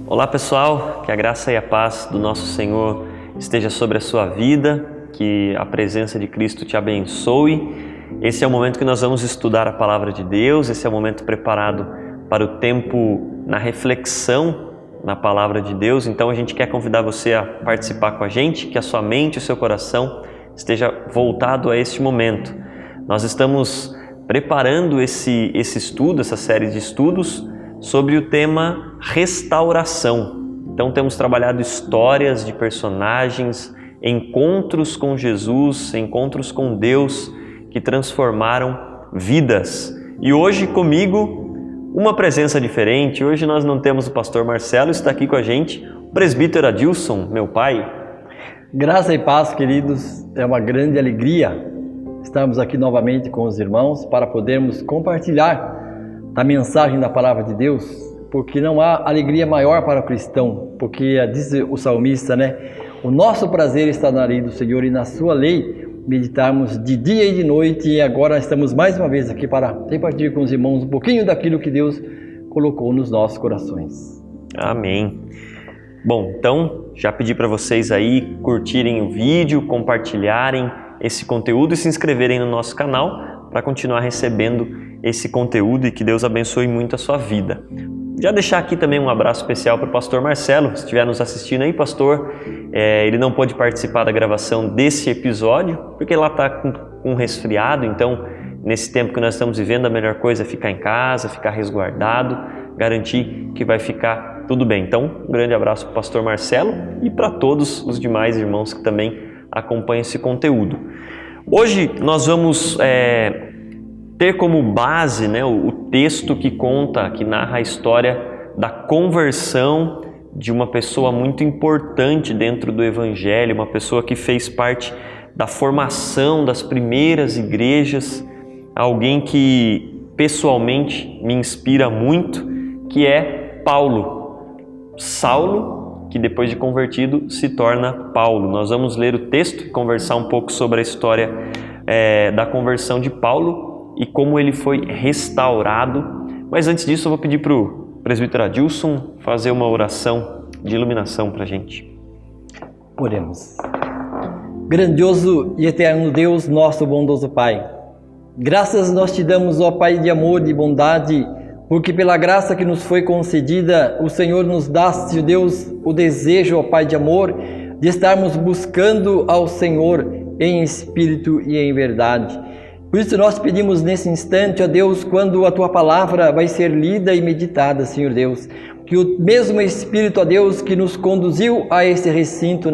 Olá pessoal, que a graça e a paz do nosso Senhor esteja sobre a sua vida, que a presença de Cristo te abençoe. Esse é o momento que nós vamos estudar a Palavra de Deus, esse é o momento preparado para o tempo na reflexão na Palavra de Deus. Então a gente quer convidar você a participar com a gente, que a sua mente e o seu coração esteja voltado a este momento. Nós estamos preparando esse estudo, essa série de estudos sobre o tema restauração. Então temos trabalhado histórias de personagens, encontros com Jesus, encontros com Deus que transformaram vidas. E hoje comigo uma presença diferente. Hoje nós não temos o pastor Marcelo, está aqui com a gente o presbítero Adilson, meu pai. Graça e paz, queridos. É uma grande alegria estarmos aqui novamente com os irmãos para podermos compartilhar a mensagem da Palavra de Deus, porque não há alegria maior para o cristão, porque diz o salmista, o nosso prazer está na lei do Senhor e na sua lei meditarmos de dia e de noite. E agora estamos mais uma vez aqui para repartir com os irmãos um pouquinho daquilo que Deus colocou nos nossos corações. Amém. Bom, então já pedi para vocês aí curtirem o vídeo, compartilharem esse conteúdo e se inscreverem no nosso canal para continuar recebendo esse conteúdo e que Deus abençoe muito a sua vida. Já deixar aqui também um abraço especial para o pastor Marcelo, se estiver nos assistindo aí, pastor. Ele não pôde participar da gravação desse episódio, porque lá está com um resfriado, então nesse tempo que nós estamos vivendo, a melhor coisa é ficar em casa, ficar resguardado, garantir que vai ficar tudo bem. Então, um grande abraço para o pastor Marcelo e para todos os demais irmãos que também acompanham esse conteúdo. Hoje nós vamos ter como base o texto que conta, que narra a história da conversão de uma pessoa muito importante dentro do Evangelho, uma pessoa que fez parte da formação das primeiras igrejas, alguém que pessoalmente me inspira muito, que é Paulo. Saulo, que depois de convertido se torna Paulo. Nós vamos ler o texto e conversar um pouco sobre a história da conversão de Paulo e como ele foi restaurado. Mas antes disso eu vou pedir para o presbítero Adilson fazer uma oração de iluminação para a gente. Oremos. Grandioso e eterno Deus, nosso bondoso Pai, graças nós te damos, ó Pai de amor e de bondade, porque pela graça que nos foi concedida, o Senhor nos dá, Deus, o desejo, ó Pai de amor, de estarmos buscando ao Senhor em espírito e em verdade. Por isso nós pedimos nesse instante, ó Deus, quando a Tua Palavra vai ser lida e meditada, Senhor Deus, que o mesmo Espírito, ó Deus, que nos conduziu a esse recinto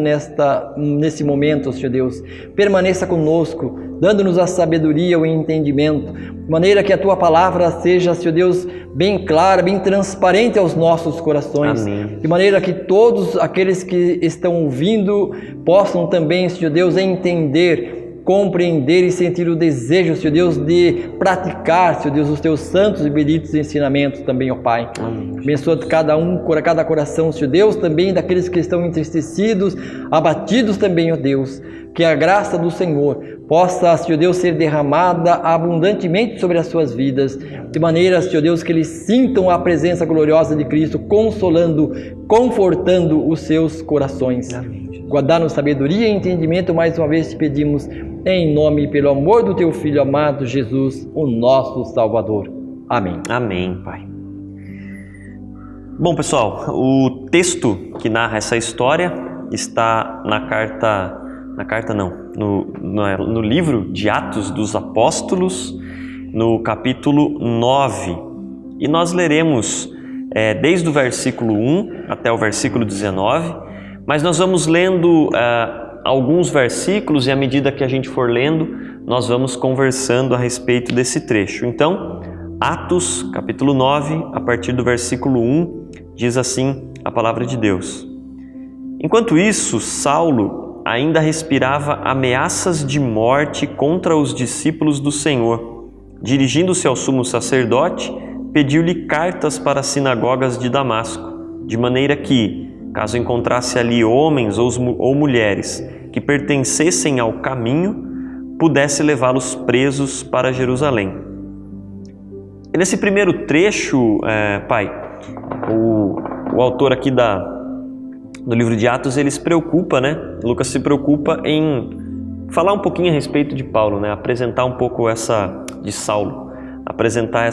nesse momento, Senhor Deus, permaneça conosco, dando-nos a sabedoria, o entendimento, de maneira que a Tua Palavra seja, Senhor Deus, bem clara, bem transparente aos nossos corações. Amém. De maneira que todos aqueles que estão ouvindo possam também, Senhor Deus, entender, compreender e sentir o desejo, Senhor Deus, de praticar, Senhor Deus, os Teus santos e benditos ensinamentos também, ó Pai. Amém. Abençoa cada coração, Senhor Deus, também daqueles que estão entristecidos, abatidos também, ó Deus. Que a graça do Senhor possa, Senhor Deus, ser derramada abundantemente sobre as suas vidas, de maneira, Senhor Deus, que eles sintam a presença gloriosa de Cristo, consolando, confortando os seus corações. Guardar-nos sabedoria e entendimento, mais uma vez te pedimos, em nome e pelo amor do Teu Filho amado Jesus, o nosso Salvador. Amém. Amém, Pai. Bom, pessoal, o texto que narra essa história está no livro de Atos dos Apóstolos, no capítulo 9. E nós leremos desde o versículo 1 até o versículo 19, mas nós vamos lendo alguns versículos e à medida que a gente for lendo, nós vamos conversando a respeito desse trecho. Então, Atos, capítulo 9, a partir do versículo 1, diz assim a palavra de Deus. Enquanto isso, Saulo ainda respirava ameaças de morte contra os discípulos do Senhor. Dirigindo-se ao sumo sacerdote, pediu-lhe cartas para as sinagogas de Damasco, de maneira que, caso encontrasse ali homens ou mulheres que pertencessem ao caminho, pudesse levá-los presos para Jerusalém. E nesse primeiro trecho, Pai, o autor aqui do livro de Atos, ele se preocupa, né? Lucas se preocupa em falar um pouquinho a respeito de Paulo, né? Apresentar um pouco de Saulo, apresentar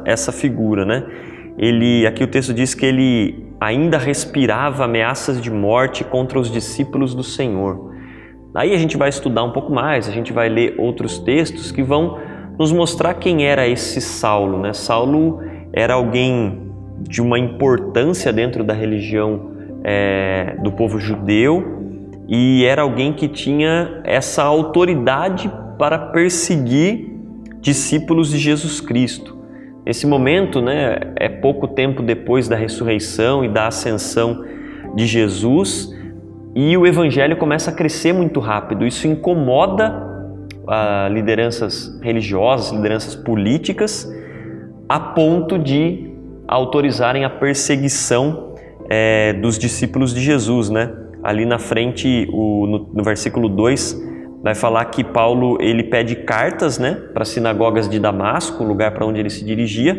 essa figura, né? Aqui o texto diz que ele ainda respirava ameaças de morte contra os discípulos do Senhor. Aí a gente vai estudar um pouco mais, a gente vai ler outros textos que vão nos mostrar quem era esse Saulo, né? Saulo era alguém de uma importância dentro da religião do povo judeu e era alguém que tinha essa autoridade para perseguir discípulos de Jesus Cristo. Esse momento, né, é pouco tempo depois da ressurreição e da ascensão de Jesus, e o evangelho começa a crescer muito rápido. Isso incomoda lideranças religiosas, lideranças políticas, a ponto de autorizarem a perseguição dos discípulos de Jesus, né? Ali na frente, no versículo 2, vai falar que Paulo ele pede cartas, né, para as sinagogas de Damasco, o lugar para onde ele se dirigia,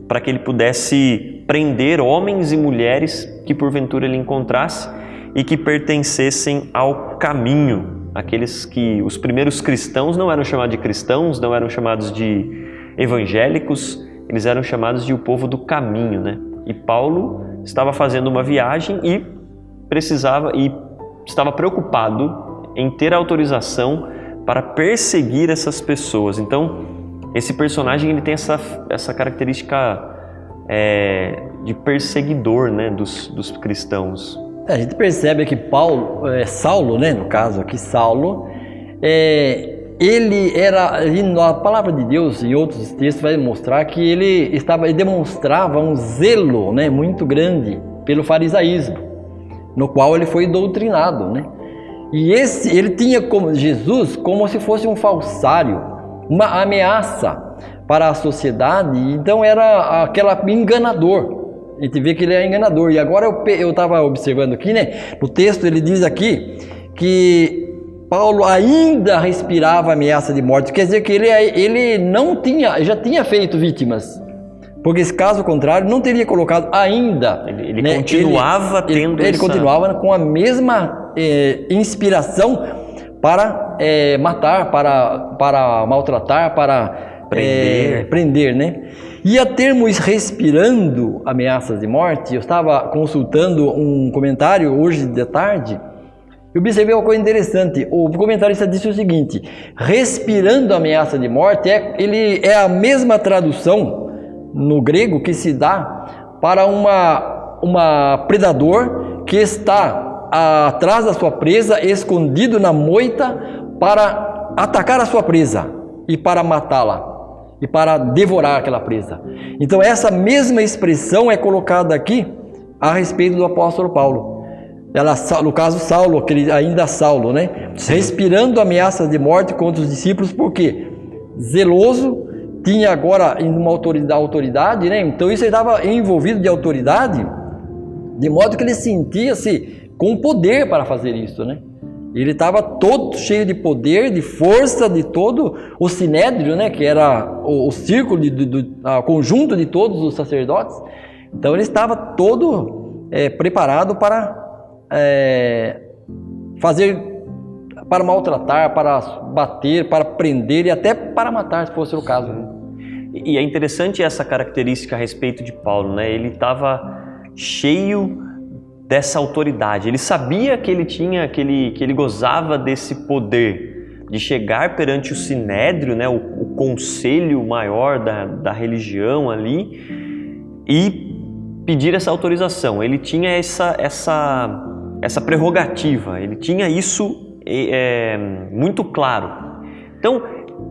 para que ele pudesse prender homens e mulheres que porventura ele encontrasse e que pertencessem ao caminho. Aqueles que os primeiros cristãos não eram chamados de cristãos, não eram chamados de evangélicos, eles eram chamados de o povo do caminho, né? E Paulo estava fazendo uma viagem e estava preocupado em ter autorização para perseguir essas pessoas. Então, esse personagem ele tem essa característica de perseguidor, né, dos cristãos. A gente percebe que Saulo, né, no caso aqui, Saulo, ele na palavra de Deus e outros textos vai mostrar que ele demonstrava um zelo, né, muito grande pelo farisaísmo, no qual ele foi doutrinado, né? E ele tinha Jesus como se fosse um falsário, uma ameaça para a sociedade. Então era aquele enganador. A gente vê que ele é enganador. E agora eu estava observando aqui, né? No texto ele diz aqui que Paulo ainda respirava ameaça de morte. Quer dizer que ele já tinha feito vítimas. Porque, se caso contrário, não teria colocado ainda. Ele continuava Ele continuava com a mesma inspiração para matar, para maltratar, para prender, né? E a termos respirando ameaças de morte, eu estava consultando um comentário hoje de tarde, eu observei uma coisa interessante. O comentarista disse o seguinte: respirando ameaça de morte é a mesma tradução no grego que se dá para uma predador que está atrás da sua presa, escondido na moita, para atacar a sua presa e para matá-la e para devorar aquela presa. Então essa mesma expressão é colocada aqui a respeito do apóstolo Paulo. No caso Saulo, ainda Saulo, né? Respirando ameaças de morte contra os discípulos, porque zeloso, tinha agora uma autoridade, né? Então isso ele estava envolvido de autoridade, de modo que ele sentia-se com poder para fazer isso, né? Ele estava todo cheio de poder, de força, de todo o sinédrio, né? Que era o círculo, o conjunto de todos os sacerdotes. Então ele estava todo preparado para para maltratar, para bater, para prender e até para matar, se fosse o caso, né? E é interessante essa característica a respeito de Paulo, né? Ele estava cheio dessa autoridade. Ele sabia que ele gozava desse poder de chegar perante o sinédrio, né? O conselho maior da religião ali, e pedir essa autorização. Ele tinha essa prerrogativa. Ele tinha isso muito claro. Então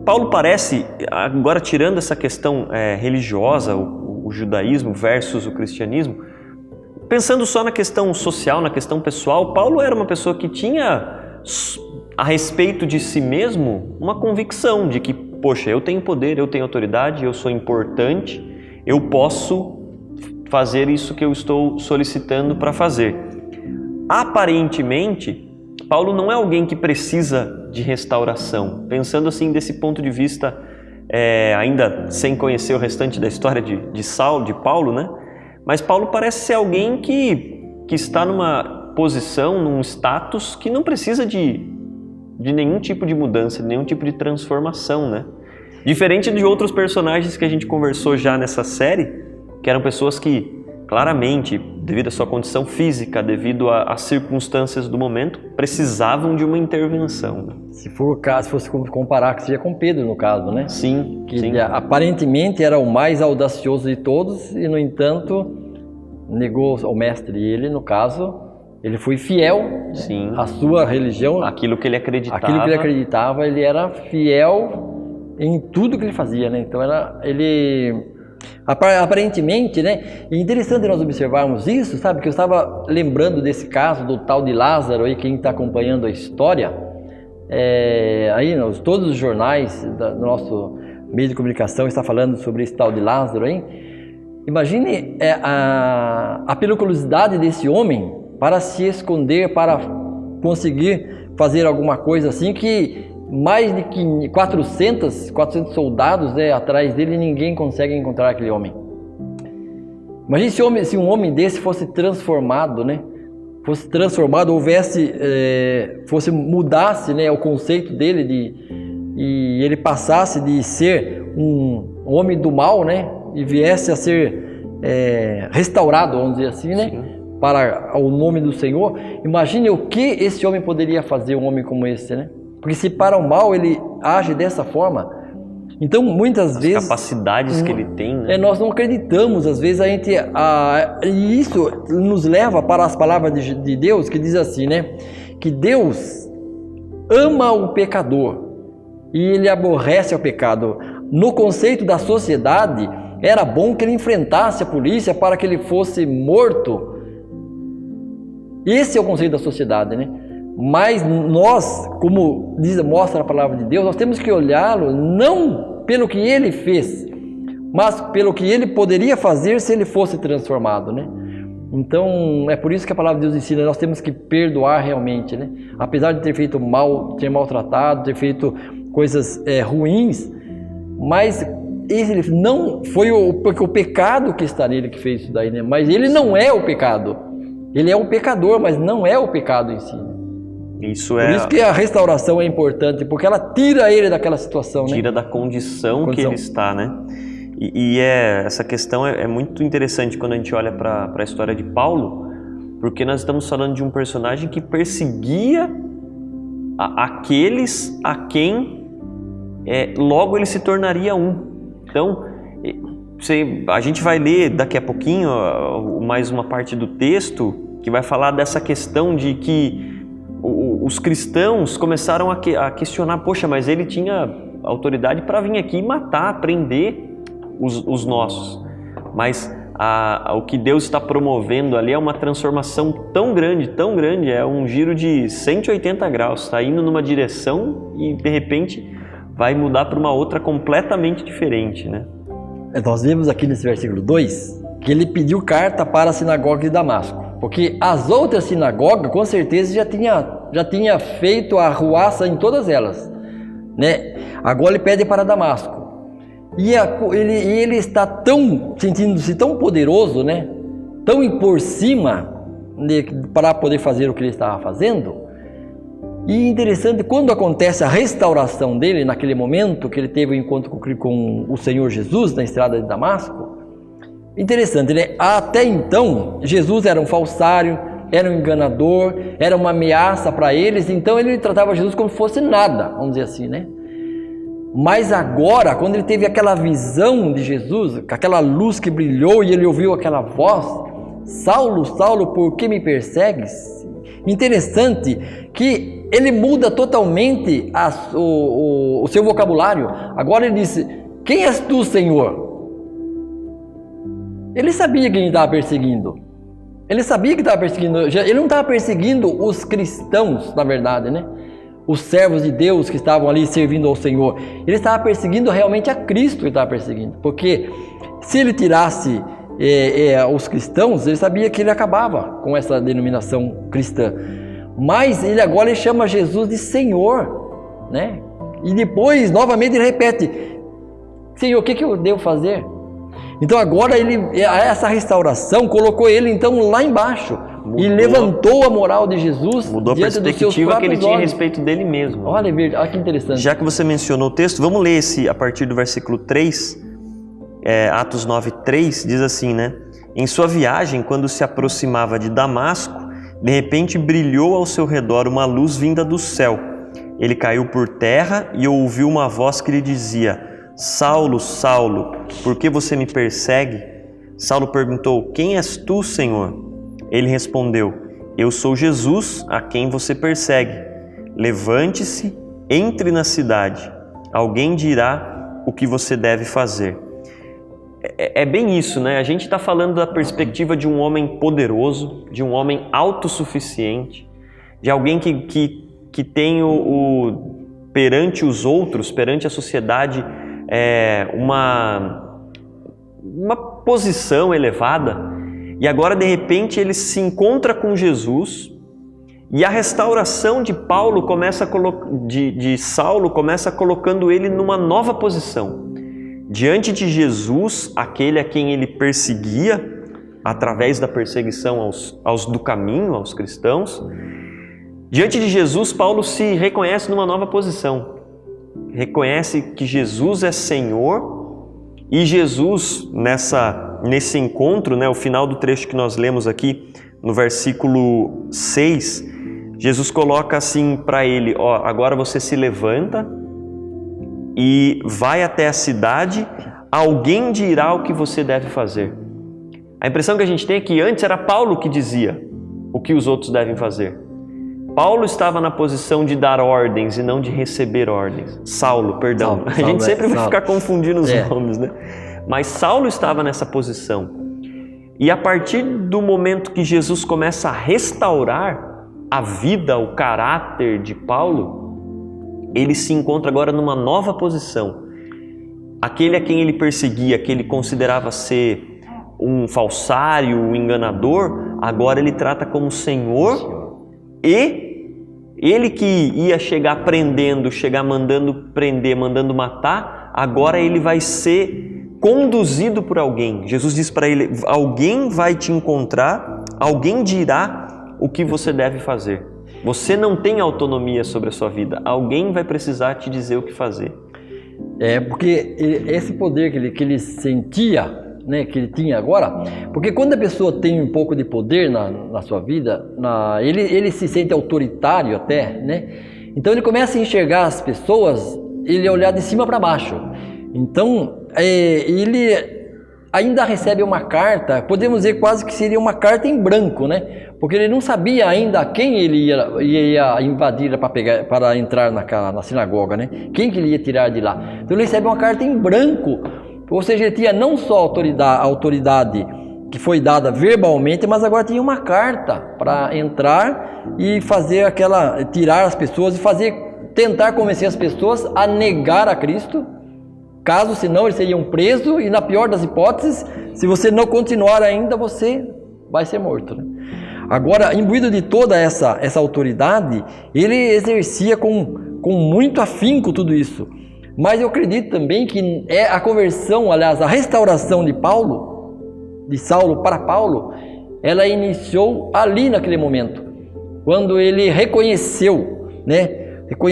Paulo parece, agora tirando essa questão religiosa, o judaísmo versus o cristianismo, pensando só na questão social, na questão pessoal, Paulo era uma pessoa que tinha a respeito de si mesmo uma convicção de que, poxa, eu tenho poder, eu tenho autoridade, eu sou importante, eu posso fazer isso que eu estou solicitando para fazer. Aparentemente, Paulo não é alguém que precisa de restauração. Pensando assim desse ponto de vista, ainda sem conhecer o restante da história de Paulo, né? Mas Paulo parece ser alguém que está numa posição, num status que não precisa de nenhum tipo de mudança, de nenhum tipo de transformação, né? Diferente de outros personagens que a gente conversou já nessa série, que eram pessoas que, claramente, devido à sua condição física, devido às circunstâncias do momento, precisavam de uma intervenção. Se for o caso, se fosse comparar, que seria com Pedro, no caso, né? Sim, que sim. Aparentemente era o mais audacioso de todos e, no entanto, negou o mestre. E ele, no caso, ele foi fiel, Sim. à sua religião. Aquilo que ele acreditava. Ele era fiel em tudo que ele fazia, né? Então aparentemente, né? É interessante nós observarmos isso, sabe? Que eu estava lembrando desse caso do tal de Lázaro aí, quem está acompanhando a história, aí todos os jornais do nosso meio de comunicação está falando sobre esse tal de Lázaro aí. Imagine a periculosidade desse homem para se esconder, para conseguir fazer alguma coisa assim, que mais de 400 soldados, né, atrás dele, ninguém consegue encontrar aquele homem. Imagine se um homem desse fosse transformado, né? Mudasse, né, o conceito dele e ele passasse de ser um homem do mal, né, e viesse a ser restaurado, vamos dizer assim, né? Sim. Para o nome do Senhor. Imagine o que esse homem poderia fazer, um homem como esse, né? Porque se para o mal ele age dessa forma, então muitas vezes... As capacidades que ele tem, né? Nós não acreditamos, às vezes e isso nos leva para as palavras de Deus, que diz assim, né? Que Deus ama o pecador e ele aborrece o pecado. No conceito da sociedade, era bom que ele enfrentasse a polícia para que ele fosse morto. Esse é o conceito da sociedade, né? Mas nós, como mostra a palavra de Deus, nós temos que olhá-lo não pelo que ele fez, mas pelo que ele poderia fazer se ele fosse transformado, né? Então, é por isso que a palavra de Deus ensina, nós temos que perdoar realmente, né? Apesar de ter feito mal, ter maltratado, ter feito coisas ruins, mas ele não foi o pecado que está nele que fez isso daí, né? Mas ele não é o pecado. Ele é um pecador, mas não é o pecado em si. Por isso que a restauração é importante, porque ela tira ele daquela situação, né? Tira da condição que ele está, né? Essa questão é muito interessante quando a gente olha para a história de Paulo, porque nós estamos falando de um personagem que perseguia aqueles a quem logo ele se tornaria um. Então, a gente vai ler daqui a pouquinho mais uma parte do texto que vai falar dessa questão de que os cristãos começaram a questionar, poxa, mas ele tinha autoridade para vir aqui e matar, prender os nossos. Mas o que Deus está promovendo ali é uma transformação tão grande, é um giro de 180 graus, está indo numa direção e de repente vai mudar para uma outra completamente diferente, né? Nós vemos aqui nesse versículo 2 que ele pediu carta para a sinagoga de Damasco, porque as outras sinagogas com certeza já tinha feito a arruaça em todas elas, né? Agora ele pede para Damasco e ele está sentindo-se tão poderoso, né? Tão por cima para poder fazer o que ele estava fazendo. E interessante, quando acontece a restauração dele, naquele momento que ele teve o encontro com o Senhor Jesus na estrada de Damasco, interessante, né? Até então, Jesus era um falsário, era um enganador, era uma ameaça para eles, então ele tratava Jesus como se fosse nada, vamos dizer assim, né? Mas agora, quando ele teve aquela visão de Jesus, aquela luz que brilhou e ele ouviu aquela voz, Saulo, Saulo, por que me persegues? Interessante que ele muda totalmente o seu vocabulário. Agora ele disse, quem és tu, Senhor? Ele sabia quem estava perseguindo. Ele sabia que estava perseguindo. Ele não estava perseguindo os cristãos, na verdade, né? Os servos de Deus que estavam ali servindo ao Senhor. Ele estava perseguindo realmente a Cristo, ele estava perseguindo. Porque se ele tirasse os cristãos, ele sabia que ele acabava com essa denominação cristã. Mas agora ele chama Jesus de Senhor, né? E depois, novamente, ele repete, Senhor, o que eu devo fazer? Então agora essa restauração colocou ele então lá embaixo. E levantou a moral de Jesus. Mudou a perspectiva que ele tinha a respeito dele mesmo. Olha que interessante. Já que você mencionou o texto, vamos ler esse a partir do versículo 3, Atos 9:3, diz assim, né? Em sua viagem, quando se aproximava de Damasco, de repente brilhou ao seu redor uma luz vinda do céu. Ele caiu por terra e ouviu uma voz que lhe dizia: Saulo, Saulo, por que você me persegue? Saulo perguntou: Quem és tu, Senhor? Ele respondeu: Eu sou Jesus, a quem você persegue. Levante-se, entre na cidade. Alguém dirá o que você deve fazer. É bem isso, né? A gente está falando da perspectiva de um homem poderoso, de um homem autossuficiente, de alguém que tem perante os outros, perante a sociedade, uma posição elevada. E agora, de repente, ele se encontra com Jesus e a restauração de Saulo começa colocando ele numa nova posição. Diante de Jesus, aquele a quem ele perseguia, através da perseguição aos do caminho, aos cristãos, diante de Jesus, Paulo se reconhece numa nova posição. Reconhece que Jesus é Senhor e Jesus, nesse encontro, né, o final do trecho que nós lemos aqui, no versículo 6, Jesus coloca assim para ele: agora você se levanta e vai até a cidade, alguém dirá o que você deve fazer. A impressão que a gente tem é que antes era Paulo que dizia o que os outros devem fazer. Paulo estava na posição de dar ordens e não de receber ordens. Saulo, perdão. A gente sempre vai ficar confundindo os nomes, né? Mas Saulo estava nessa posição. E a partir do momento que Jesus começa a restaurar a vida, o caráter de Paulo, ele se encontra agora numa nova posição. Aquele a quem ele perseguia, que ele considerava ser um falsário, um enganador, agora ele trata como Senhor, e ele que ia chegar prendendo, chegar mandando prender, mandando matar, agora ele vai ser conduzido por alguém. Jesus diz para ele: alguém vai te encontrar, alguém dirá o que você deve fazer. Você não tem autonomia sobre a sua vida, alguém vai precisar te dizer o que fazer. Porque esse poder que ele sentia, né, que ele tinha agora, porque quando a pessoa tem um pouco de poder na sua vida, ele se sente autoritário até, né? Então ele começa a enxergar as pessoas, ele olhar de cima para baixo. Então ele ainda recebe uma carta, podemos dizer quase que seria uma carta em branco, né? Porque ele não sabia ainda quem ele ia invadir para entrar na sinagoga, né? Quem que ele ia tirar de lá. Então ele recebe uma carta em branco, ou seja, ele tinha não só a autoridade que foi dada verbalmente, mas agora tinha uma carta para entrar e fazer tirar as pessoas e tentar convencer as pessoas a negar a Cristo. Caso senão eles seriam presos e, na pior das hipóteses, se você não continuar ainda, você vai ser morto, né? Agora, imbuído de toda essa autoridade, ele exercia com muito afinco tudo isso. Mas eu acredito também que a conversão, aliás, a restauração de Saulo para Paulo, ela iniciou ali naquele momento, quando ele reconheceu, né?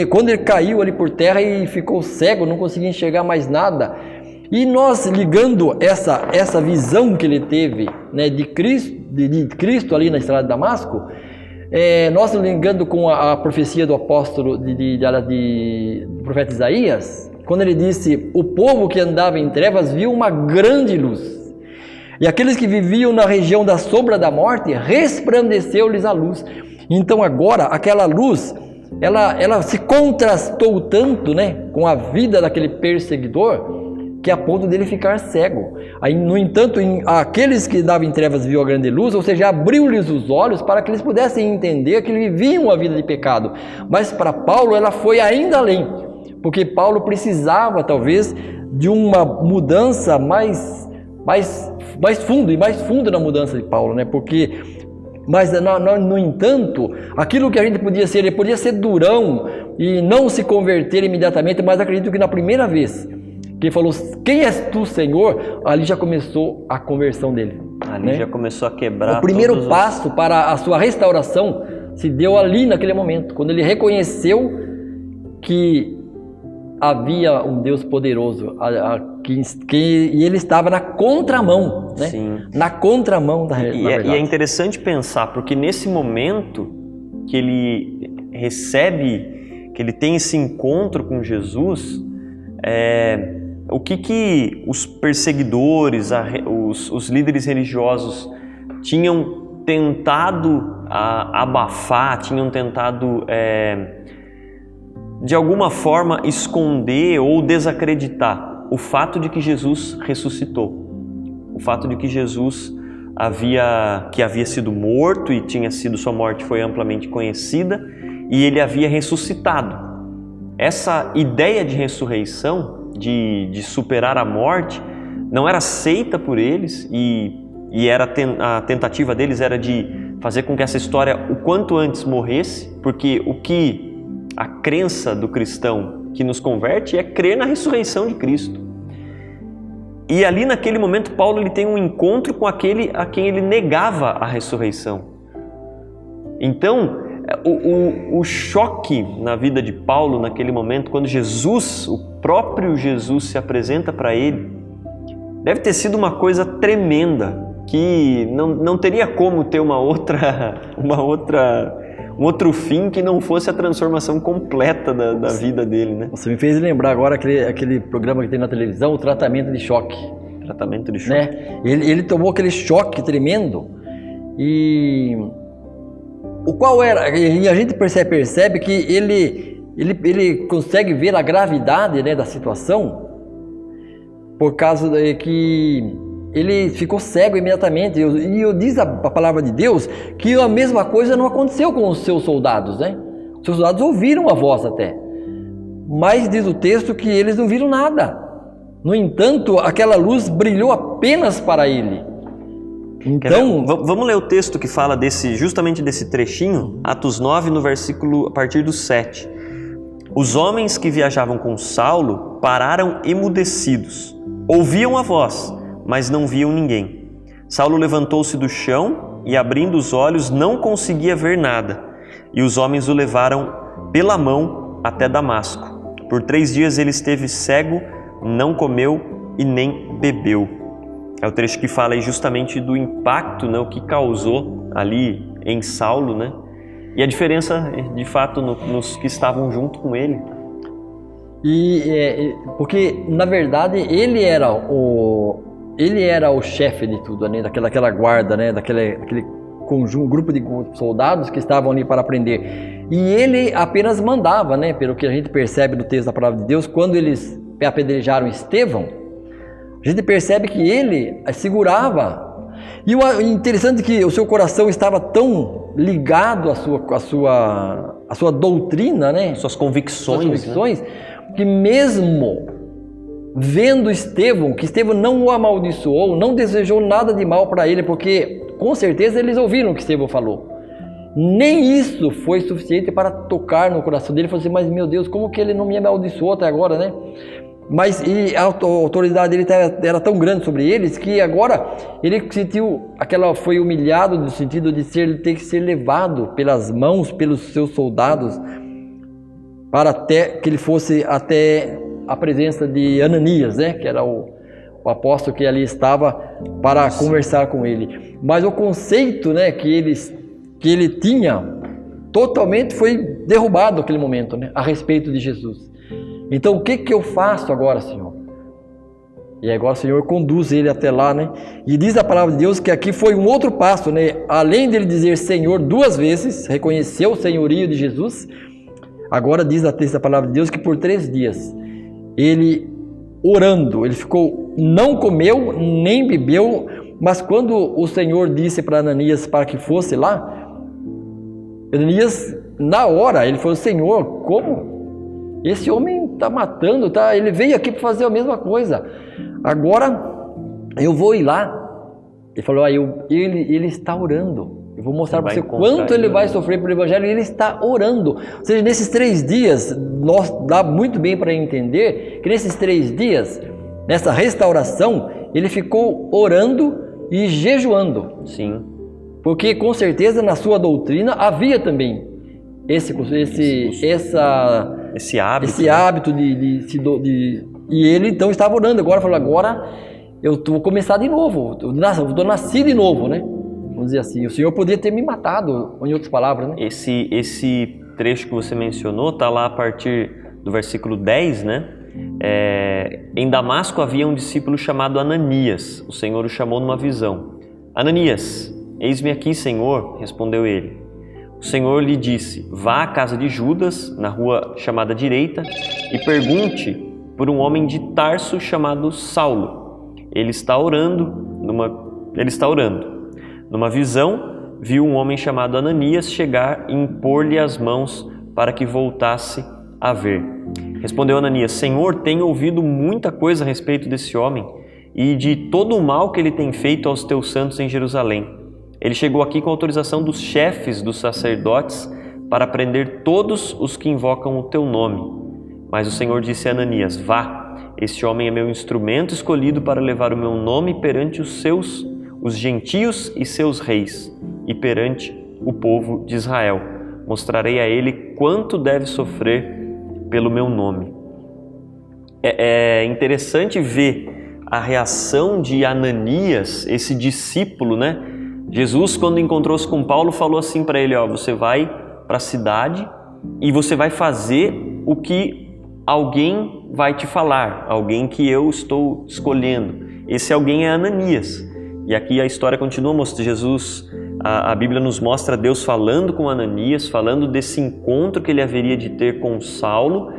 Quando ele caiu ali por terra e ficou cego, não conseguia enxergar mais nada. E nós ligando essa visão que ele teve, né, de Cristo ali na estrada de Damasco, nós ligando com a profecia do apóstolo, do profeta Isaías, quando ele disse: o povo que andava em trevas viu uma grande luz, e aqueles que viviam na região da sombra da morte, resplandeceu-lhes a luz. Então agora aquela luz, ela se contrastou tanto, né, com a vida daquele perseguidor, que a ponto dele ficar cego. Aí, no entanto, aqueles que andavam em trevas viu a grande luz, ou seja, abriu-lhes os olhos para que eles pudessem entender que eles viviam uma vida de pecado. Mas para Paulo ela foi ainda além, porque Paulo precisava talvez de uma mudança mais funda na mudança de Paulo, né? Mas, no entanto, aquilo que a gente podia ser, ele podia ser durão e não se converter imediatamente, mas acredito que na primeira vez que ele falou, quem és tu, Senhor? Ali já começou a conversão dele. Ali já começou a quebrar. O primeiro passo para a sua restauração se deu ali naquele momento, quando ele reconheceu que havia um Deus poderoso, e ele estava na contramão, né? Sim. Na contramão da realidade. E é interessante pensar, porque nesse momento que ele recebe, que ele tem esse encontro com Jesus, o que os perseguidores, os líderes religiosos tinham tentado abafar, tinham tentado de alguma forma esconder ou desacreditar o fato de que Jesus ressuscitou, o fato de que Jesus havia sido morto e sua morte foi amplamente conhecida e ele havia ressuscitado. Essa ideia de ressurreição, de superar a morte, não era aceita por eles e a tentativa deles era de fazer com que essa história o quanto antes morresse, porque a crença do cristão que nos converte é crer na ressurreição de Cristo. E ali naquele momento Paulo ele tem um encontro com aquele a quem ele negava a ressurreição. Então o choque na vida de Paulo naquele momento, quando o próprio Jesus se apresenta para ele, deve ter sido uma coisa tremenda, que não teria como ter um outro fim que não fosse a transformação completa da vida dele, né? Você me fez lembrar agora aquele programa que tem na televisão, o tratamento de choque. Tratamento de choque. Né? Ele tomou aquele choque tremendo e o qual era, e a gente percebe que ele consegue ver a gravidade, né, da situação, por causa de que ele ficou cego imediatamente. E diz a palavra de Deus que a mesma coisa não aconteceu com os seus soldados, né? Os seus soldados ouviram a voz até, mas diz o texto que eles não viram nada. No entanto, aquela luz brilhou apenas para ele. Então, vamos ler o texto que fala justamente desse trechinho, Atos 9, no versículo a partir do 7. Os homens que viajavam com Saulo pararam emudecidos, ouviam a voz, mas não viam ninguém. Saulo levantou-se do chão e, abrindo os olhos, não conseguia ver nada. E os homens o levaram pela mão até Damasco. Por 3 dias ele esteve cego, não comeu e nem bebeu. É o trecho que fala aí justamente do impacto, né, o que causou ali em Saulo, né? E a diferença, de fato, nos que estavam junto com ele. Porque, na verdade, ele era o chefe de tudo, né? daquela guarda, né? Daquele grupo de soldados que estavam ali para aprender. E ele apenas mandava, né? Pelo que a gente percebe no texto da palavra de Deus, quando eles apedrejaram Estevão, a gente percebe que ele segurava. E o interessante é que o seu coração estava tão ligado à sua doutrina, né? Suas convicções, né? Que mesmo vendo Estevão, que Estevão não o amaldiçoou, não desejou nada de mal para ele, porque com certeza eles ouviram o que Estevão falou. Nem isso foi suficiente para tocar no coração dele. Ele falou assim, mas meu Deus, como que ele não me amaldiçoou até agora, né? Mas a autoridade dele era tão grande sobre eles que agora ele foi humilhado no sentido de ter que ser levado pelas mãos, pelos seus soldados, para até que ele fosse até a presença de Ananias, né? Que era o apóstolo que ali estava para conversar com ele. Mas o conceito, né, que ele tinha totalmente foi derrubado naquele momento, né, a respeito de Jesus. Então, o que eu faço agora, Senhor? E agora o Senhor conduz ele até lá, né? E diz a palavra de Deus que aqui foi um outro passo, né? Além dele dizer Senhor 2 vezes, reconheceu o senhorio de Jesus, agora diz a palavra de Deus que por 3 dias, ele orando, ele não comeu, nem bebeu, mas quando o Senhor disse para Ananias para que fosse lá, Ananias, na hora, ele falou, Senhor, como? Esse homem está matando, ele veio aqui para fazer a mesma coisa. Agora eu vou ir lá. Ele falou, ele está orando. Eu vou mostrar para Vai você encontrar quanto ele ele vai orando. sofrer pelo Evangelho, e ele está orando. Ou seja, nesses 3 dias, dá muito bem para entender que nesses 3 dias, nessa restauração, ele ficou orando e jejuando. Sim. Porque com certeza na sua doutrina havia também esse hábito e ele então estava orando. Agora falou, agora eu vou começar de novo, eu nasci de novo, né? Vamos dizer assim, o Senhor podia ter me matado, em outras palavras, né? Esse trecho que você mencionou está lá a partir do versículo 10, né? Em Damasco havia um discípulo chamado Ananias. O Senhor o chamou numa visão. Ananias, eis-me aqui, Senhor, respondeu ele. O Senhor lhe disse, vá à casa de Judas, na rua chamada Direita, e pergunte por um homem de Tarso chamado Saulo. Ele está orando. Numa visão, viu um homem chamado Ananias chegar e impor-lhe as mãos para que voltasse a ver. Respondeu Ananias, Senhor, tenho ouvido muita coisa a respeito desse homem e de todo o mal que ele tem feito aos teus santos em Jerusalém. Ele chegou aqui com autorização dos chefes dos sacerdotes para prender todos os que invocam o teu nome. Mas o Senhor disse a Ananias, vá, este homem é meu instrumento escolhido para levar o meu nome perante os gentios e seus reis, e perante o povo de Israel. Mostrarei a ele quanto deve sofrer pelo meu nome. É interessante ver a reação de Ananias, esse discípulo, né? Jesus, quando encontrou-se com Paulo, falou assim para ele, você vai para a cidade e você vai fazer o que alguém vai te falar, alguém que eu estou escolhendo. Esse alguém é Ananias. E aqui a história continua mostrando Jesus, a Bíblia nos mostra Deus falando com Ananias, falando desse encontro que ele haveria de ter com Saulo.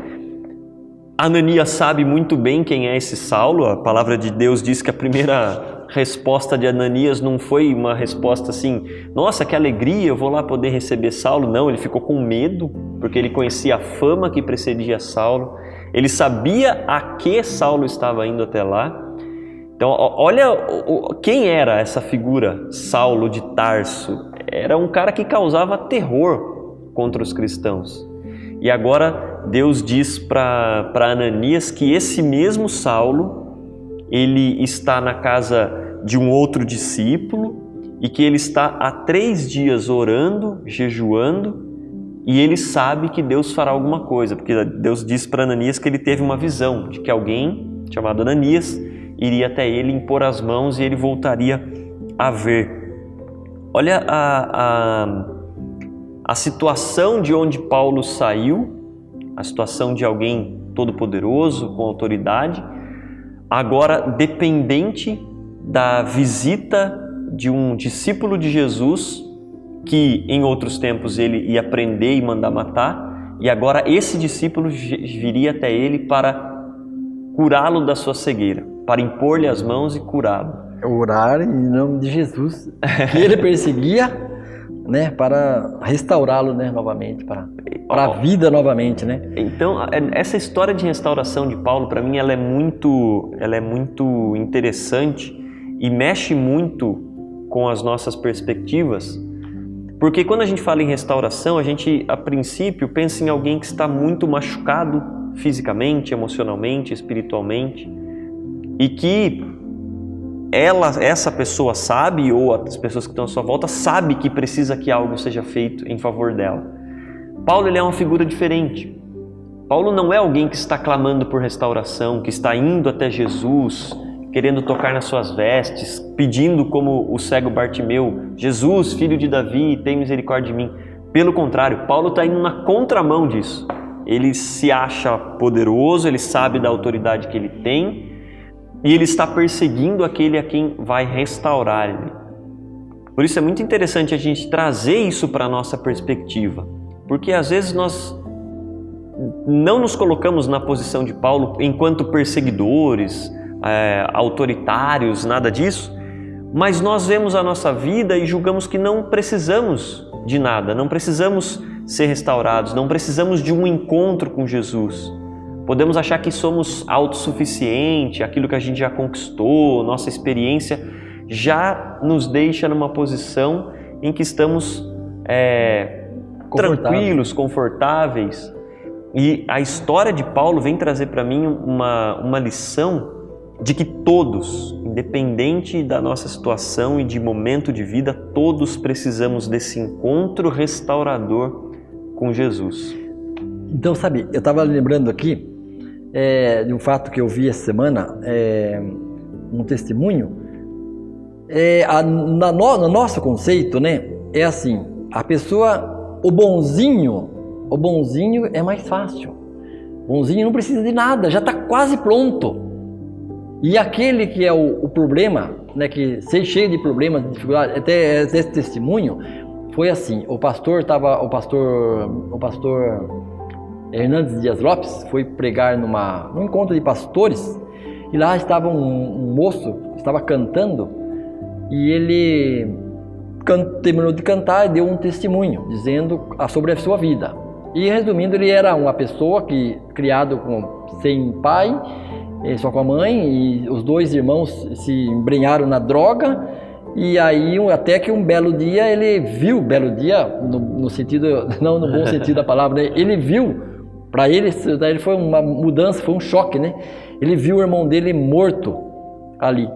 Ananias sabe muito bem quem é esse Saulo. A palavra de Deus diz que a primeira resposta de Ananias não foi uma resposta assim, nossa, que alegria, eu vou lá poder receber Saulo. Não, ele ficou com medo, porque ele conhecia a fama que precedia Saulo. Ele sabia a que Saulo estava indo até lá. Então, olha quem era essa figura, Saulo de Tarso. Era um cara que causava terror contra os cristãos. E agora Deus diz para Ananias que esse mesmo Saulo, ele está na casa de um outro discípulo e que ele está há 3 dias orando, jejuando, e ele sabe que Deus fará alguma coisa, porque Deus diz para Ananias que ele teve uma visão de que alguém chamado Ananias iria até ele impor as mãos e ele voltaria a ver. Olha a situação de onde Paulo saiu, a situação de alguém todo-poderoso, com autoridade, agora dependente da visita de um discípulo de Jesus, que em outros tempos ele ia prender e mandar matar, e agora esse discípulo viria até ele para curá-lo da sua cegueira, para impor-lhe as mãos e curá-lo. Orar em nome de Jesus, que ele perseguia, né, para restaurá-lo, né, novamente, para a vida novamente, né? Então, essa história de restauração de Paulo, para mim, ela é muito interessante e mexe muito com as nossas perspectivas, porque quando a gente fala em restauração, a gente, a princípio, pensa em alguém que está muito machucado fisicamente, emocionalmente, espiritualmente, e que essa pessoa sabe, ou as pessoas que estão à sua volta, sabe que precisa que algo seja feito em favor dela. Paulo, ele é uma figura diferente. Paulo não é alguém que está clamando por restauração, que está indo até Jesus, querendo tocar nas suas vestes, pedindo como o cego Bartimeu, Jesus, filho de Davi, tem misericórdia de mim. Pelo contrário, Paulo está indo na contramão disso. Ele se acha poderoso, ele sabe da autoridade que ele tem, e ele está perseguindo aquele a quem vai restaurar ele. Por isso é muito interessante a gente trazer isso para a nossa perspectiva, porque às vezes nós não nos colocamos na posição de Paulo enquanto perseguidores, autoritários, nada disso, mas nós vemos a nossa vida e julgamos que não precisamos de nada, não precisamos ser restaurados, não precisamos de um encontro com Jesus. Podemos achar que somos autossuficientes, aquilo que a gente já conquistou, nossa experiência já nos deixa numa posição em que estamos tranquilos, confortáveis. E a história de Paulo vem trazer para mim uma lição de que todos, independente da nossa situação e de momento de vida, todos precisamos desse encontro restaurador com Jesus. Então, sabe, eu estava lembrando aqui de um fato que eu vi essa semana, um testemunho. No nosso conceito, né, é assim, a pessoa, o bonzinho é mais fácil. O bonzinho não precisa de nada, já está quase pronto. E aquele que é o problema, né, que cheio de problemas, de dificuldades, até esse testemunho foi assim: o pastor Hernandes Dias Lopes foi pregar num encontro de pastores, e lá estava um moço, estava cantando, e ele terminou de cantar e deu um testemunho dizendo sobre a sua vida. E resumindo, ele era uma pessoa criado sem pai, só com a mãe, e os dois irmãos se embrenharam na droga, e aí até que um belo dia ele viu, no sentido, não no bom sentido da palavra, né? Ele viu, para ele foi uma mudança, foi um choque, né? Ele viu o irmão dele morto ali.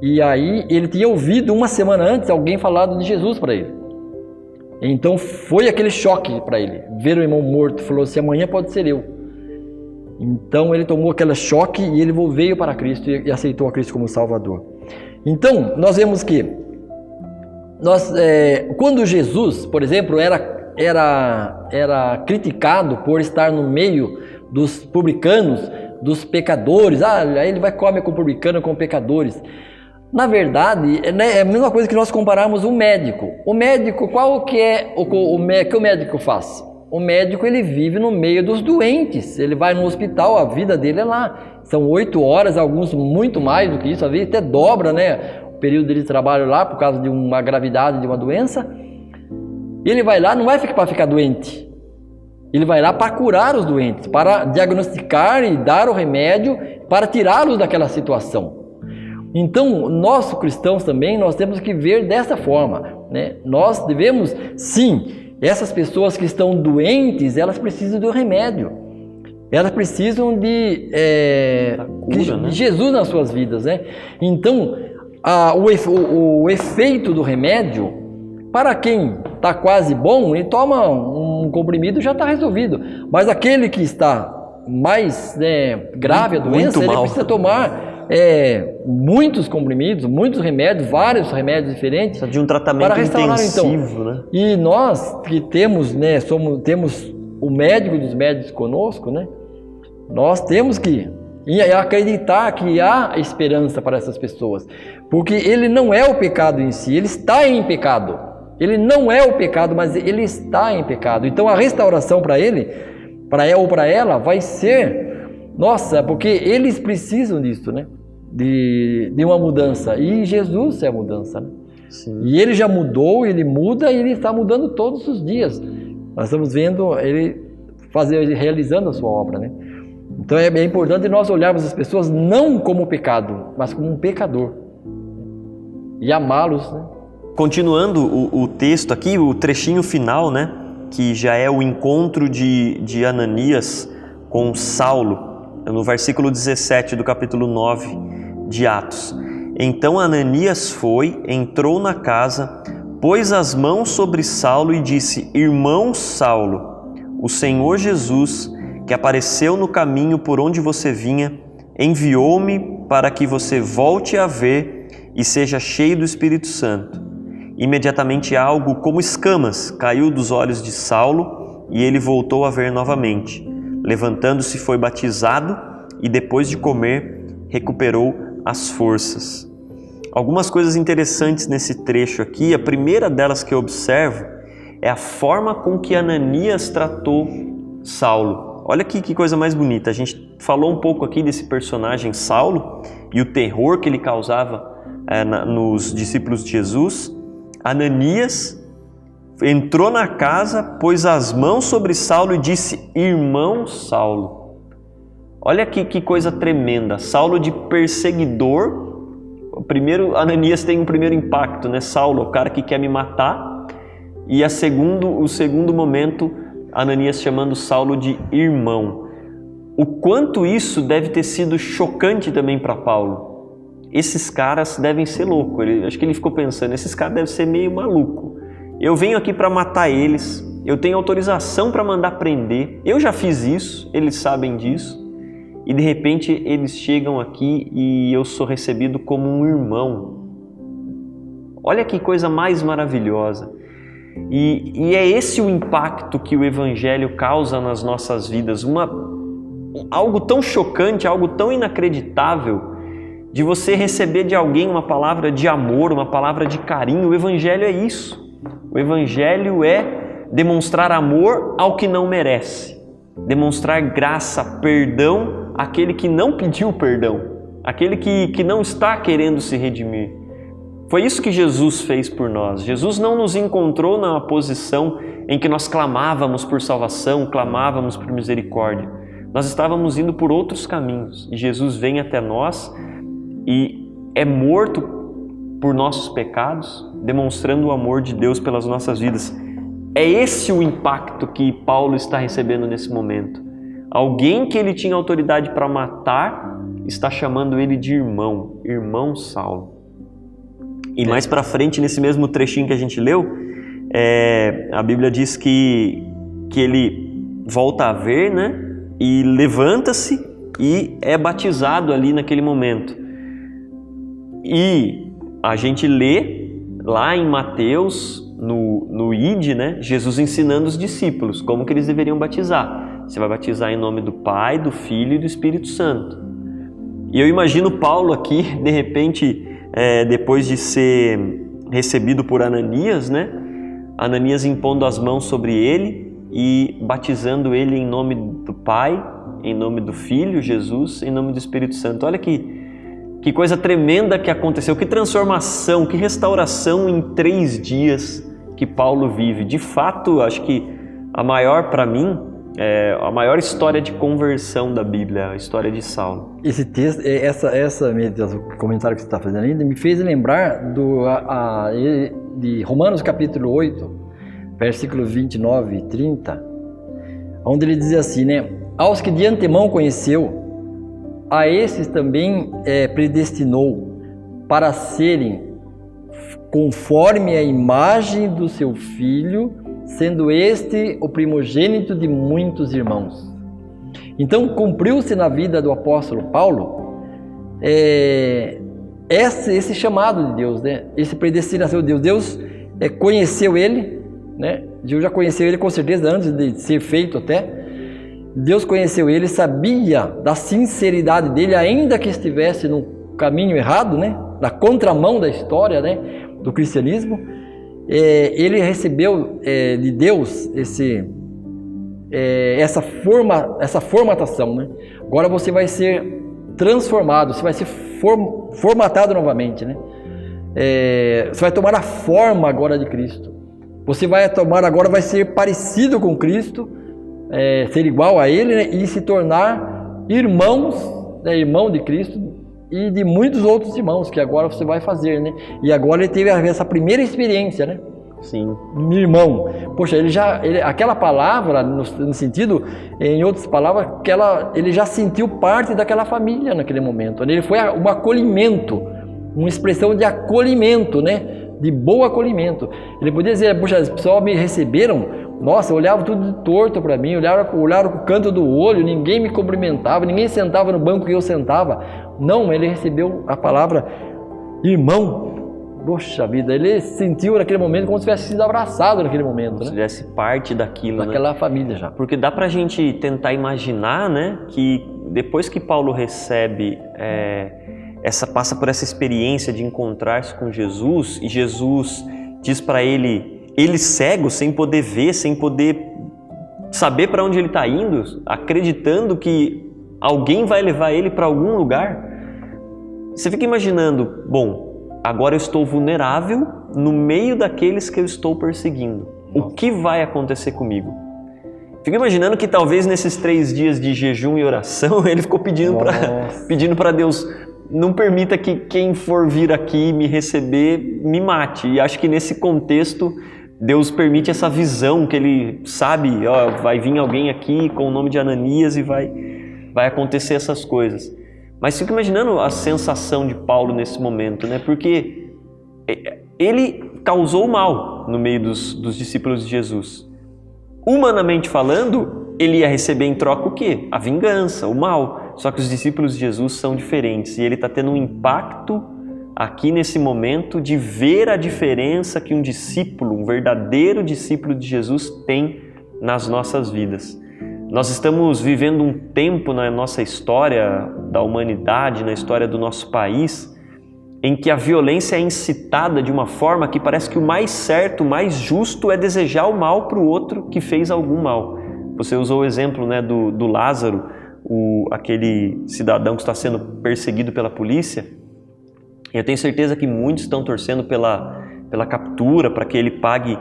E aí ele tinha ouvido uma semana antes alguém falar de Jesus para ele. Então foi aquele choque para ele, ver o irmão morto, falou assim: amanhã pode ser eu. Então ele tomou aquele choque e ele veio para Cristo e aceitou a Cristo como Salvador. Então nós vemos que quando Jesus, por exemplo, era criticado por estar no meio dos publicanos, dos pecadores, aí ele vai comer com publicano, com pecadores. Na verdade, é a mesma coisa que nós compararmos o médico. O médico, qual que é o que o médico faz? O médico, ele vive no meio dos doentes, ele vai no hospital, a vida dele é lá. São 8 horas, alguns muito mais do que isso, às vezes até dobra, né, o período dele de trabalho lá por causa de uma gravidade, de uma doença. Ele vai lá, não vai para ficar doente. Ele vai lá para curar os doentes, para diagnosticar e dar o remédio, para tirá-los daquela situação. Então, nós cristãos também, nós temos que ver dessa forma, né? Nós devemos, sim, essas pessoas que estão doentes, elas precisam do remédio. Elas precisam de cura, né? Jesus nas suas vidas, né? Então, o efeito do remédio, para quem está quase bom, ele toma um comprimido e já está resolvido. Mas aquele que está mais grave a doença, ele precisa tomar muitos comprimidos, muitos remédios, vários remédios diferentes. Precisa de um tratamento para restaurar, intensivo, então. Né? E nós que temos, temos o médico dos médicos conosco, né? Nós temos que acreditar que há esperança para essas pessoas, porque ele não é o pecado em si, ele está em pecado. Ele não é o pecado, mas ele está em pecado. Então a restauração para ele, para ela ou para ela, vai ser, nossa, porque eles precisam disso, né? De uma mudança. E Jesus é a mudança, né? Sim. E ele já mudou, ele muda e ele está mudando todos os dias. Nós estamos vendo ele realizando a sua obra, né? Então é bem importante nós olharmos as pessoas não como pecado, mas como um pecador. E amá-los, né? Continuando o texto aqui, o trechinho final, né? Que já é o encontro de Ananias com Saulo, no versículo 17 do capítulo 9 de Atos. Então Ananias entrou na casa, pôs as mãos sobre Saulo e disse: Irmão Saulo, o Senhor Jesus, que apareceu no caminho por onde você vinha, enviou-me para que você volte a ver e seja cheio do Espírito Santo. Imediatamente algo como escamas caiu dos olhos de Saulo e ele voltou a ver novamente. Levantando-se, foi batizado e depois de comer, recuperou as forças. Algumas coisas interessantes nesse trecho aqui. A primeira delas que eu observo é a forma com que Ananias tratou Saulo. Olha que coisa mais bonita. A gente falou um pouco aqui desse personagem Saulo e o terror que ele causava nos discípulos de Jesus. Ananias entrou na casa, pôs as mãos sobre Saulo e disse: Irmão Saulo. Olha que coisa tremenda. Saulo de perseguidor primeiro Ananias tem um primeiro impacto, né? Saulo, o cara que quer me matar, e o segundo momento, Ananias chamando Saulo de irmão. O quanto isso deve ter sido chocante também para Paulo. Esses caras devem ser loucos. Acho que ele ficou pensando, esses caras devem ser meio maluco. Eu venho aqui para matar eles, eu tenho autorização para mandar prender, eu já fiz isso, eles sabem disso, e de repente eles chegam aqui e eu sou recebido como um irmão. Olha que coisa mais maravilhosa. E é esse o impacto que o Evangelho causa nas nossas vidas, algo tão chocante, algo tão inacreditável, de você receber de alguém uma palavra de amor, uma palavra de carinho. O Evangelho é isso. O Evangelho é demonstrar amor ao que não merece, demonstrar graça, perdão àquele que não pediu perdão, àquele que não está querendo se redimir. Foi isso que Jesus fez por nós. Jesus não nos encontrou na posição em que nós clamávamos por salvação, clamávamos por misericórdia. Nós estávamos indo por outros caminhos e Jesus vem até nós e é morto por nossos pecados, demonstrando o amor de Deus pelas nossas vidas. É esse o impacto que Paulo está recebendo nesse momento. Alguém que ele tinha autoridade para matar está chamando ele de irmão, irmão Saulo. E mais para frente, nesse mesmo trechinho que a gente leu, a Bíblia diz que ele volta a ver, né? E levanta-se e é batizado ali naquele momento. E a gente lê lá em Mateus, no ID, né? Jesus ensinando os discípulos como que eles deveriam batizar. Você vai batizar em nome do Pai, do Filho e do Espírito Santo. E eu imagino Paulo aqui, de repente, depois de ser recebido por Ananias, né? Ananias impondo as mãos sobre ele e batizando ele em nome do Pai, em nome do Filho, Jesus, em nome do Espírito Santo. Olha que coisa tremenda que aconteceu, que transformação, que restauração em 3 dias que Paulo vive. De fato, acho que a maior, para mim, a maior história de conversão da Bíblia, a história de Saulo. Esse texto, o comentário que você está fazendo ainda, me fez lembrar de Romanos capítulo 8, versículos 29 e 30, onde ele diz assim, né? Aos que de antemão conheceu, a esses também predestinou para serem conforme a imagem do seu Filho, sendo este o primogênito de muitos irmãos. Então, cumpriu-se na vida do apóstolo Paulo esse chamado de Deus, né? Esse predestinação de Deus. Deus conheceu ele, né? Deus já conheceu ele com certeza antes de ser feito até. Deus conheceu ele, sabia da sinceridade dele, ainda que estivesse no caminho errado, né? Na contramão da história, né? Do cristianismo. Ele recebeu de Deus essa formatação, né? Agora você vai ser transformado, você vai ser formatado novamente, né? Você vai tomar a forma agora de Cristo. Você vai ser parecido com Cristo, ser igual a Ele, né? E se tornar irmão de Cristo e de muitos outros irmãos que agora você vai fazer, né? E agora ele teve essa primeira experiência, né? Sim. Irmão. Poxa, aquela palavra, no sentido, em outras palavras, ele já sentiu parte daquela família naquele momento. Ele foi um acolhimento, uma expressão de acolhimento, né? De bom acolhimento. Ele podia dizer, poxa, as pessoas me receberam, nossa, olhavam tudo torto para mim, olharam com o canto do olho, ninguém me cumprimentava, ninguém sentava no banco que eu sentava. Não, ele recebeu a palavra irmão. Poxa vida, ele sentiu naquele momento como se tivesse sido abraçado naquele momento, né? Se tivesse parte daquilo, daquela família já. Porque dá pra gente tentar imaginar, né, que depois que Paulo recebe, passa por essa experiência de encontrar-se com Jesus, e Jesus diz para ele cego, sem poder ver, sem poder saber para onde ele está indo, acreditando que alguém vai levar ele para algum lugar. Você fica imaginando, bom, agora eu estou vulnerável no meio daqueles que eu estou perseguindo. O que vai acontecer comigo? Fico imaginando que talvez nesses 3 dias de jejum e oração, ele ficou pedindo para Deus, não permita que quem for vir aqui me receber me mate. E acho que nesse contexto, Deus permite essa visão, que ele sabe, vai vir alguém aqui com o nome de Ananias e vai acontecer essas coisas. Mas fico imaginando a sensação de Paulo nesse momento, né? Porque ele causou mal no meio dos discípulos de Jesus. Humanamente falando, ele ia receber em troca o quê? A vingança, o mal. Só que os discípulos de Jesus são diferentes e ele está tendo um impacto aqui nesse momento de ver a diferença que um discípulo, um verdadeiro discípulo de Jesus tem nas nossas vidas. Nós estamos vivendo um tempo na nossa história da humanidade, na história do nosso país, em que a violência é incitada de uma forma que parece que o mais certo, o mais justo é desejar o mal para o outro que fez algum mal. Você usou o exemplo, né, do Lázaro, aquele cidadão que está sendo perseguido pela polícia. Eu tenho certeza que muitos estão torcendo pela captura, para que ele pague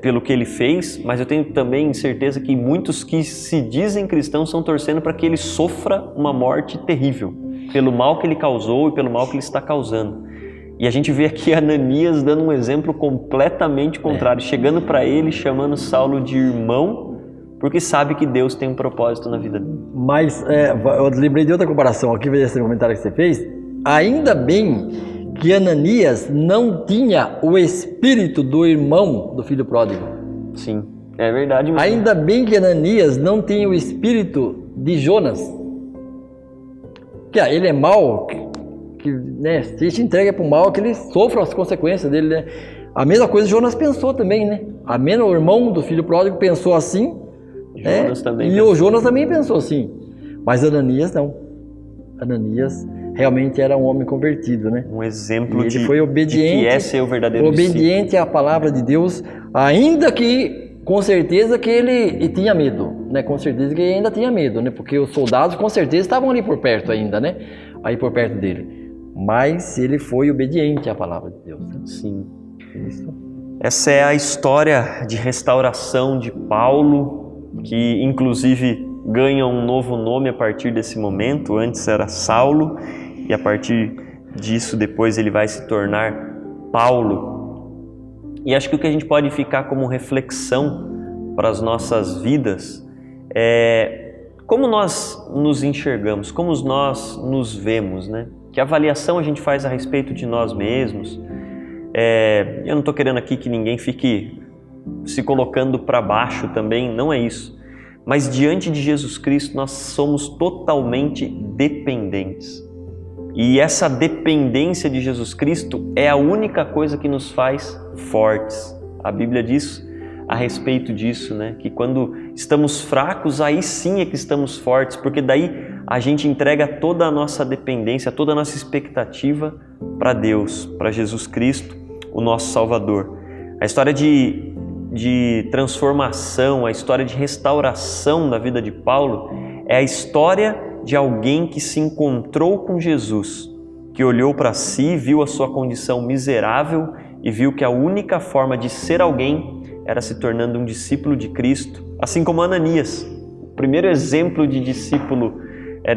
pelo que ele fez, mas eu tenho também certeza que muitos que se dizem cristãos estão torcendo para que ele sofra uma morte terrível, pelo mal que ele causou e pelo mal que ele está causando. E a gente vê aqui Ananias dando um exemplo completamente contrário, chegando para ele, chamando Saulo de irmão, porque sabe que Deus tem um propósito na vida dele. Mas eu lembrei de outra comparação aqui, veja esse comentário que você fez. Ainda bem que Ananias não tinha o espírito do irmão do filho pródigo. Sim, é verdade mesmo. Ainda bem que Ananias não tinha o espírito de Jonas. Que ele é mau, né, se ele se entrega para o mal, que ele sofra as consequências dele, né? A mesma coisa Jonas pensou também, né? O irmão do filho pródigo pensou assim, Jonas também e pensou. o Jonas também pensou assim. Mas Ananias não. Ananias realmente era um homem convertido, né? Um exemplo ele foi obediente, de que é ser o verdadeiro obediente discípulo. à palavra de Deus, ainda que com certeza que ele tinha medo, né? Com certeza que ele ainda tinha medo, né? Porque os soldados com certeza estavam ali por perto ainda, né? Aí por perto dele. Mas ele foi obediente à palavra de Deus. Né? Sim. Isso. Essa é a história de restauração de Paulo, que inclusive ganha um novo nome a partir desse momento. Antes era Saulo e a partir disso depois ele vai se tornar Paulo. E acho que o que a gente pode ficar como reflexão para as nossas vidas é como nós nos enxergamos, como nós nos vemos, né? Que avaliação a gente faz a respeito de nós mesmos. Eu não estou querendo aqui que ninguém fique se colocando para baixo também, não é isso. Mas diante de Jesus Cristo nós somos totalmente dependentes. E essa dependência de Jesus Cristo é a única coisa que nos faz fortes. A Bíblia diz a respeito disso, né? Que quando estamos fracos, aí sim é que estamos fortes, porque daí a gente entrega toda a nossa dependência, toda a nossa expectativa para Deus, para Jesus Cristo, o nosso Salvador. A história de transformação, a história de restauração da vida de Paulo é a história de alguém que se encontrou com Jesus, que olhou para si, viu a sua condição miserável e viu que a única forma de ser alguém era se tornando um discípulo de Cristo, assim como Ananias. O primeiro exemplo de discípulo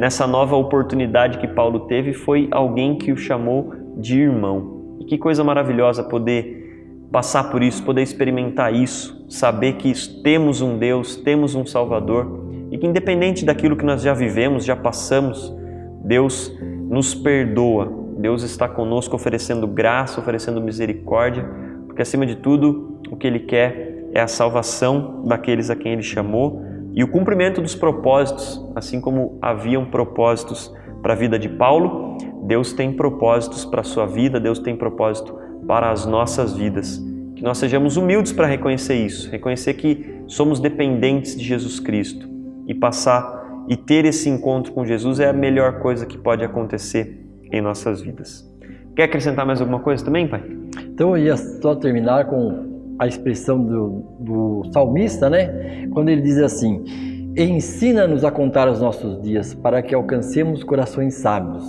nessa nova oportunidade que Paulo teve foi alguém que o chamou de irmão. E que coisa maravilhosa poder passar por isso, poder experimentar isso, saber que temos um Deus, temos um Salvador e que independente daquilo que nós já vivemos, já passamos, Deus nos perdoa. Deus está conosco oferecendo graça, oferecendo misericórdia, porque acima de tudo o que Ele quer é a salvação daqueles a quem Ele chamou e o cumprimento dos propósitos, assim como haviam propósitos para a vida de Paulo, Deus tem propósitos para a sua vida, Deus tem propósito para as nossas vidas. Que nós sejamos humildes para reconhecer isso, reconhecer que somos dependentes de Jesus Cristo e passar e ter esse encontro com Jesus é a melhor coisa que pode acontecer em nossas vidas. Quer acrescentar mais alguma coisa também, pai? Então eu ia só terminar com a expressão do salmista, né? Quando ele diz assim: ensina-nos a contar os nossos dias para que alcancemos corações sábios.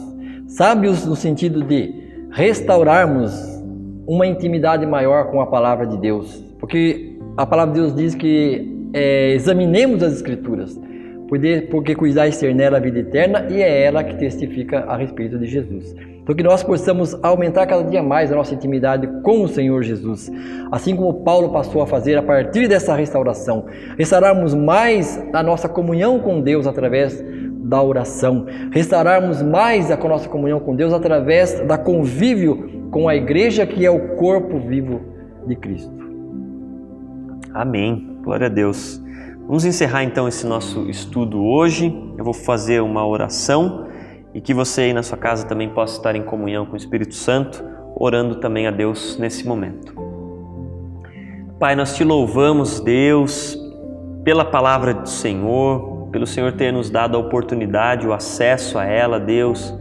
Sábios no sentido de restaurarmos uma intimidade maior com a palavra de Deus. Porque a palavra de Deus diz que examinemos as Escrituras, porque cuidais ter nela a vida eterna e é ela que testifica a respeito de Jesus. Então que nós possamos aumentar cada dia mais a nossa intimidade com o Senhor Jesus, assim como Paulo passou a fazer a partir dessa restauração. Restaurarmos mais a nossa comunhão com Deus através da oração, restaurarmos mais a nossa comunhão com Deus através da convívio com a igreja, que é o corpo vivo de Cristo. Amém. Glória a Deus. Vamos encerrar então esse nosso estudo hoje. Eu vou fazer uma oração e que você aí na sua casa também possa estar em comunhão com o Espírito Santo, orando também a Deus nesse momento. Pai, nós te louvamos, Deus, pela palavra do Senhor, pelo Senhor ter nos dado a oportunidade, o acesso a ela, Deus.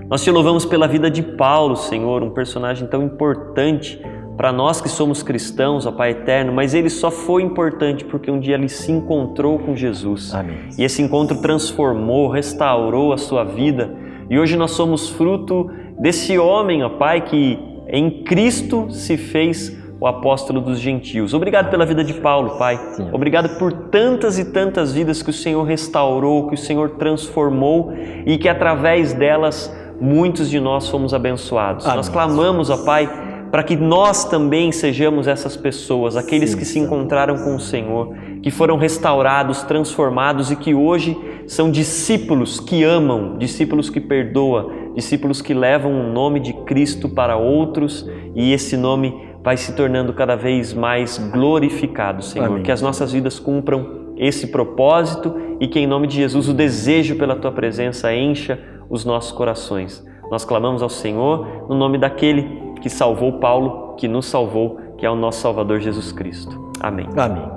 Nós te louvamos pela vida de Paulo, Senhor, um personagem tão importante para nós que somos cristãos, ó Pai eterno, mas ele só foi importante porque um dia ele se encontrou com Jesus. Amém. E esse encontro transformou, restaurou a sua vida. E hoje nós somos fruto desse homem, ó Pai, que em Cristo se fez o apóstolo dos gentios. Obrigado pela vida de Paulo, Pai. Sim. Obrigado por tantas e tantas vidas que o Senhor restaurou, que o Senhor transformou e que através delas muitos de nós fomos abençoados. Amém. Nós clamamos, ó Pai, para que nós também sejamos essas pessoas, aqueles que se encontraram com o Senhor, que foram restaurados, transformados e que hoje são discípulos que amam, discípulos que perdoam, discípulos que levam o nome de Cristo para outros e esse nome vai se tornando cada vez mais glorificado, Senhor. Amém. Que as nossas vidas cumpram esse propósito e que em nome de Jesus o desejo pela Tua presença encha os nossos corações. Nós clamamos ao Senhor no nome daquele que salvou Paulo, que nos salvou, que é o nosso Salvador Jesus Cristo. Amém. Amém.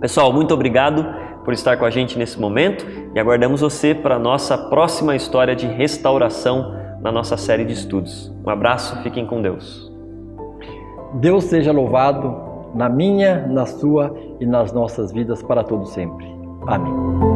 Pessoal, muito obrigado por estar com a gente nesse momento e aguardamos você para a nossa próxima história de restauração na nossa série de estudos. Um abraço, fiquem com Deus. Deus seja louvado na minha, na sua e nas nossas vidas para todo sempre. Amém.